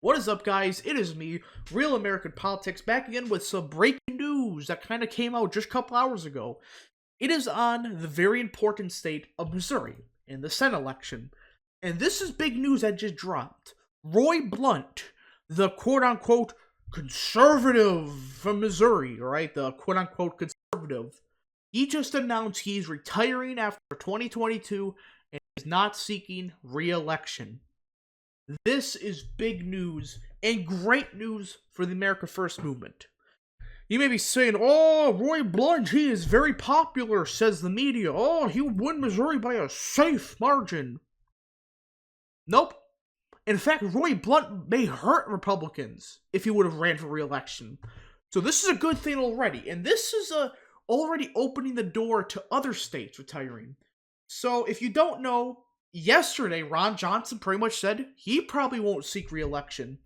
What is up, guys? It is me, Real American Politics, back again with some breaking news that kind of came out just a couple hours ago. It is on the very important state of Missouri in the Senate election. And this is big news that just dropped. Roy Blunt, the quote-unquote conservative from Missouri, right? The quote-unquote conservative. He just announced he's retiring after 2022 and is not seeking re-election. This is big news and great news for the America First movement. You may be saying, oh, Roy Blunt, he is very popular, says the media. Oh, he would win Missouri by a safe margin. Nope. In fact, Roy Blunt may hurt Republicans if he would have ran for re-election. So this is a good thing already. And this is already opening the door to other states retiring. So if you don't know, yesterday, Ron Johnson pretty much said he probably won't seek re-election.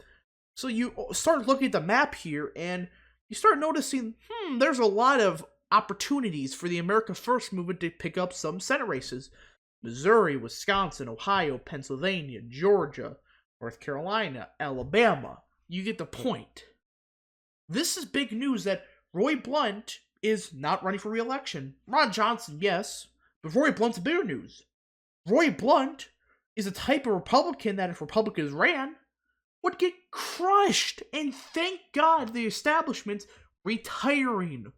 So you start looking at the map here, and you start noticing, there's a lot of opportunities for the America First movement to pick up some Senate races. Missouri, Wisconsin, Ohio, Pennsylvania, Georgia, North Carolina, Alabama. You get the point. This is big news that Roy Blunt is not running for re-election. Ron Johnson, yes, but Roy Blunt's bigger news. Roy Blunt is a type of Republican that if Republicans ran, would get crushed. And thank God the establishment's retiring.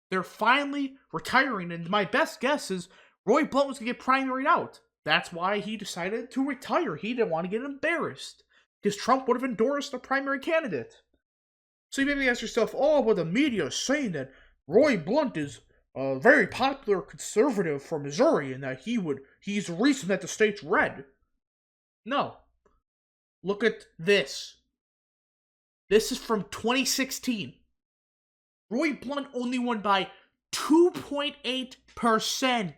They're finally retiring, and my best guess is Roy Blunt was going to get primaried out. That's why he decided to retire. He didn't want to get embarrassed, because Trump would have endorsed a primary candidate. So you maybe ask yourself, oh, well, the media is saying that Roy Blunt is a very popular conservative from Missouri, and that he's the reason that the state's red. No. Look at this. This is from 2016. Roy Blunt only won by 2.8%.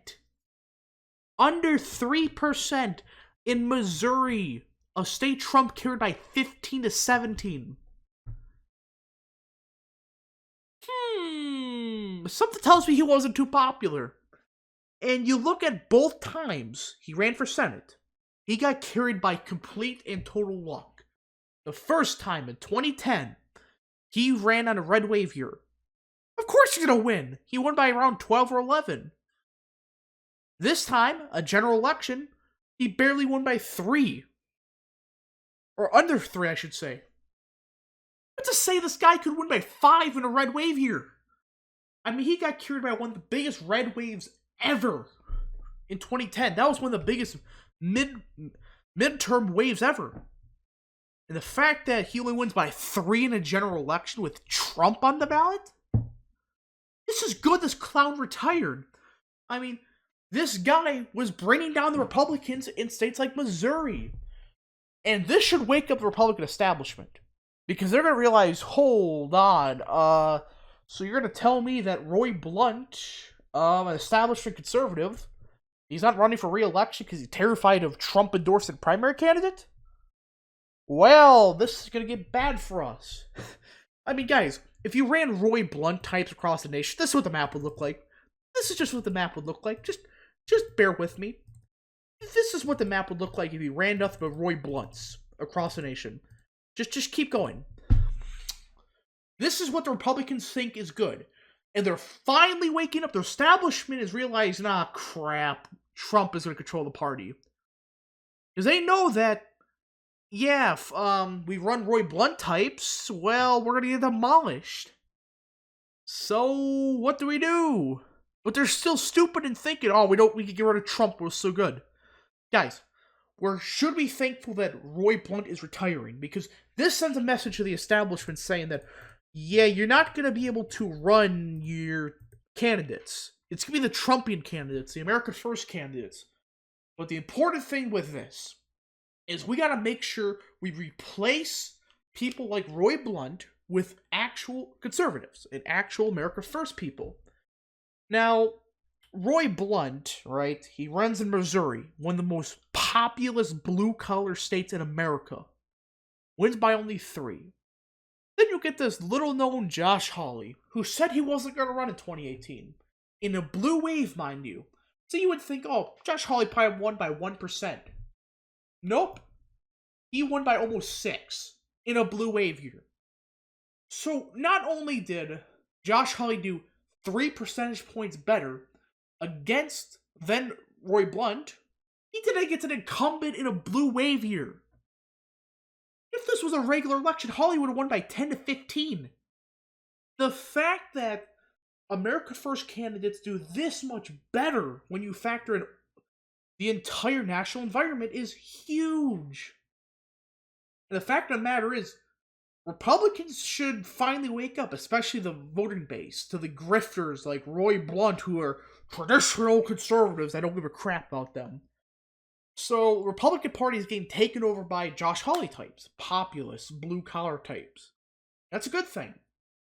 Under 3% in Missouri, a state Trump carried by 15 to 17. Something tells me he wasn't too popular. And you look at both times he ran for Senate, he got carried by complete and total luck. The first time in 2010, he ran on a red wave year. Of course he's going to win. He won by around 12 or 11. This time, a general election, he barely won by 3. Or under 3, I should say. But to say this guy could win by 5 in a red wave year. I mean, he got carried by one of the biggest red waves ever in 2010. That was one of the biggest midterm waves ever. And the fact that he only wins by 3 in a general election with Trump on the ballot? This is good this clown retired. I mean, this guy was bringing down the Republicans in states like Missouri. And this should wake up the Republican establishment. Because they're going to realize, hold on, so you're going to tell me that Roy Blunt, an establishment conservative, he's not running for re-election because he's terrified of Trump endorsing primary candidate? Well, this is going to get bad for us. I mean, guys, if you ran Roy Blunt types across the nation, this is what the map would look like. This is just what the map would look like. Just bear with me. This is what the map would look like if you ran nothing but Roy Blunts across the nation. Just keep going. This is what the Republicans think is good. And they're finally waking up. The establishment is realizing, crap, Trump is going to control the party. Because they know that, yeah, if we run Roy Blunt types, well, we're going to get demolished. So, what do we do? But they're still stupid and thinking, we can get rid of Trump, we're so good. Guys, we should be thankful that Roy Blunt is retiring, because this sends a message to the establishment saying that, yeah, you're not going to be able to run your candidates. It's going to be the Trumpian candidates, the America First candidates. But the important thing with this is we got to make sure we replace people like Roy Blunt with actual conservatives and actual America First people. Now, Roy Blunt, right, he runs in Missouri, one of the most populous blue-collar states in America. Wins by only 3. Then you get this little-known Josh Hawley, who said he wasn't going to run in 2018. In a blue wave, mind you. So you would think, Josh Hawley probably won by 1%. Nope. He won by almost 6. in a blue wave year. So not only did Josh Hawley do 3 percentage points better against then Roy Blunt, he did it against an incumbent in a blue wave year. If this was a regular election, Hawley would have won by 10 to 15. The fact that America First candidates do this much better when you factor in the entire national environment is huge. And the fact of the matter is, Republicans should finally wake up, especially the voting base, to the grifters like Roy Blunt, who are traditional conservatives. I don't give a crap about them. So, Republican Party is getting taken over by Josh Hawley types, populist, blue-collar types. That's a good thing.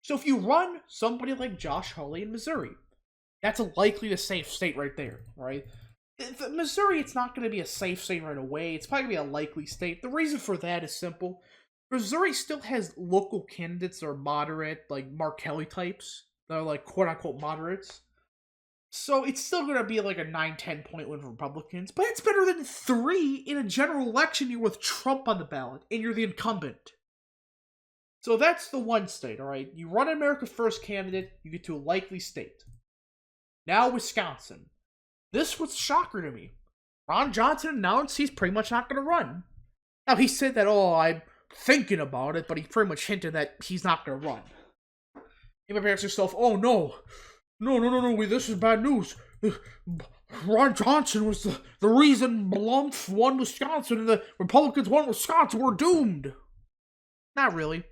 So if you run somebody like Josh Hawley in Missouri, that's a likely to safe state right there, right? Missouri, it's not going to be a safe state right away. It's probably going to be a likely state. The reason for that is simple. Missouri still has local candidates that are moderate, like Mark Kelly types, that are like quote-unquote moderates. So it's still going to be like a 9-10 point win for Republicans, but it's better than 3 in a general election year with Trump on the ballot, and you're the incumbent. So that's the one state, alright? You run an America First candidate, you get to a likely state. Now Wisconsin. This was a shocker to me. Ron Johnson announced he's pretty much not going to run. Now he said that, I'm thinking about it, but he pretty much hinted that he's not going to run. You might ask yourself, no, this is bad news. Ron Johnson was the reason Blunt won Wisconsin and the Republicans won Wisconsin. We're doomed. Not really.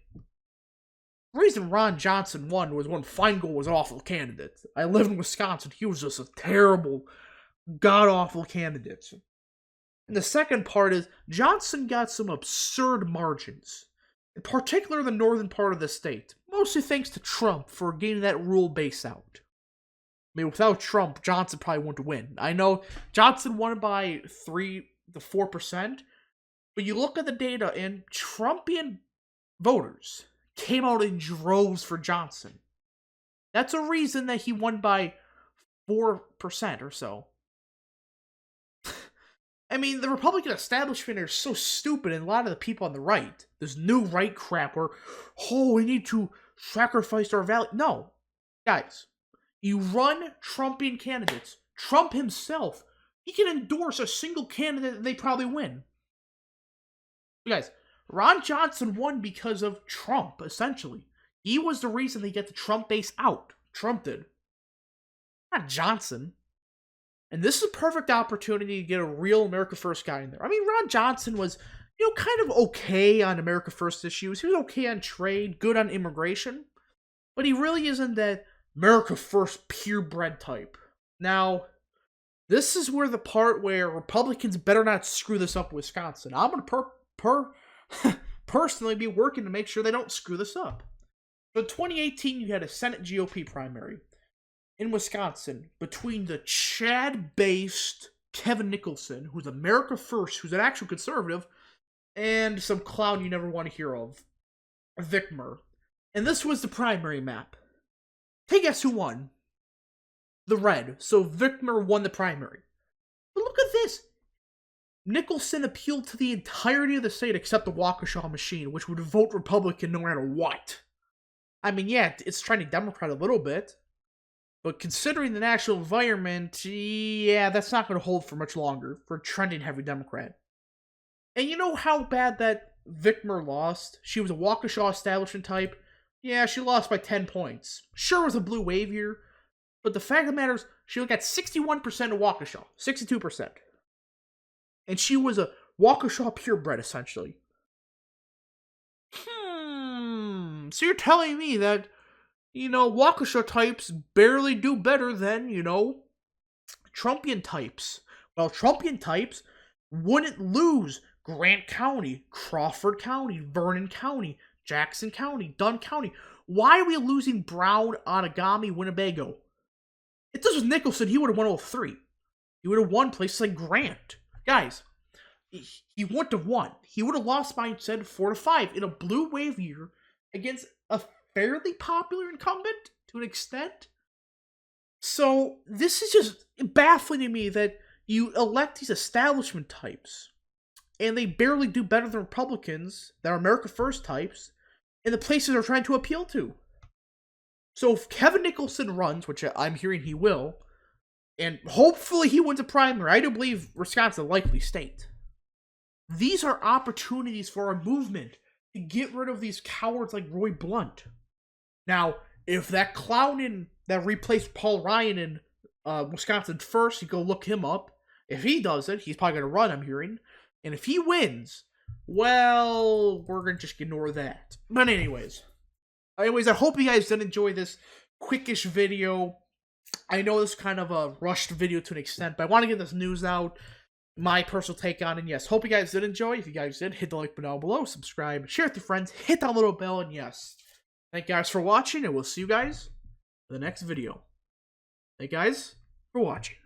The reason Ron Johnson won was when Feingold was an awful candidate. I live in Wisconsin. He was just a terrible, god-awful candidate. And the second part is, Johnson got some absurd margins. In particular, the northern part of the state. Mostly thanks to Trump for getting that rural base out. I mean, without Trump, Johnson probably wouldn't win. I know Johnson won by 3 to 4%, but you look at the data, and Trumpian voters came out in droves for Johnson. That's a reason that he won by 4% or so. I mean, the Republican establishment are so stupid, and a lot of the people on the right, this new right crap where, we need to sacrifice our value. No. Guys, you run Trumpian candidates. Trump himself, he can endorse a single candidate and they probably win. Guys, Ron Johnson won because of Trump, essentially. He was the reason they get the Trump base out. Trump did. Not Johnson. And this is a perfect opportunity to get a real America First guy in there. I mean, Ron Johnson was, kind of okay on America First issues. He was okay on trade, good on immigration. But he really isn't that America First purebred type. Now, this is where the part where Republicans better not screw this up in Wisconsin. I'm going to personally be working to make sure they don't screw this up. So in 2018, you had a Senate GOP primary in Wisconsin between the Chad-based Kevin Nicholson, who's America First, who's an actual conservative, and some clown you never want to hear of, Vicmer. And this was the primary map. Hey, guess who won? The red. So Vicmer won the primary. But look at this. Nicholson appealed to the entirety of the state except the Waukesha machine, which would vote Republican no matter what. I mean, yeah, it's trying to Democrat a little bit. But considering the national environment, yeah, that's not going to hold for much longer for a trending heavy Democrat. And you know how bad that Vicmer lost? She was a Waukesha establishment type. Yeah, she lost by 10 points. Sure, it was a blue wave year, but the fact of the matter is, she only got 61% of Waukesha. 62%. And she was a Waukesha purebred, essentially. So you're telling me that, Waukesha types barely do better than, Trumpian types. Well, Trumpian types wouldn't lose Grant County, Crawford County, Vernon County, Jackson County, Dunn County. Why are we losing Brown, Onagami, Winnebago? If this was Nicholson, he would have won all 3. He would have won places like Grant. Guys, he wouldn't have won. He would have lost by, instead, 4 to 5 in a blue wave year against a fairly popular incumbent to an extent. So this is just baffling to me that you elect these establishment types and they barely do better than Republicans that are America First types in the places they're trying to appeal to. So if Kevin Nicholson runs, which I'm hearing he will, and hopefully he wins a primary, I do believe Wisconsin's a likely state. These are opportunities for a movement to get rid of these cowards like Roy Blunt. Now, if that clown that replaced Paul Ryan in Wisconsin First, you go look him up. If he does it, he's probably going to run, I'm hearing. And if he wins, well, we're going to just ignore that. But anyways, I hope you guys did enjoy this quickish video. I know this is kind of a rushed video to an extent, but I want to get this news out, my personal take on it. And yes, hope you guys did enjoy. If you guys did, hit the like button down below, subscribe, share with your friends, hit that little bell, and yes, thank you guys for watching, and we'll see you guys in the next video. Thank you guys for watching.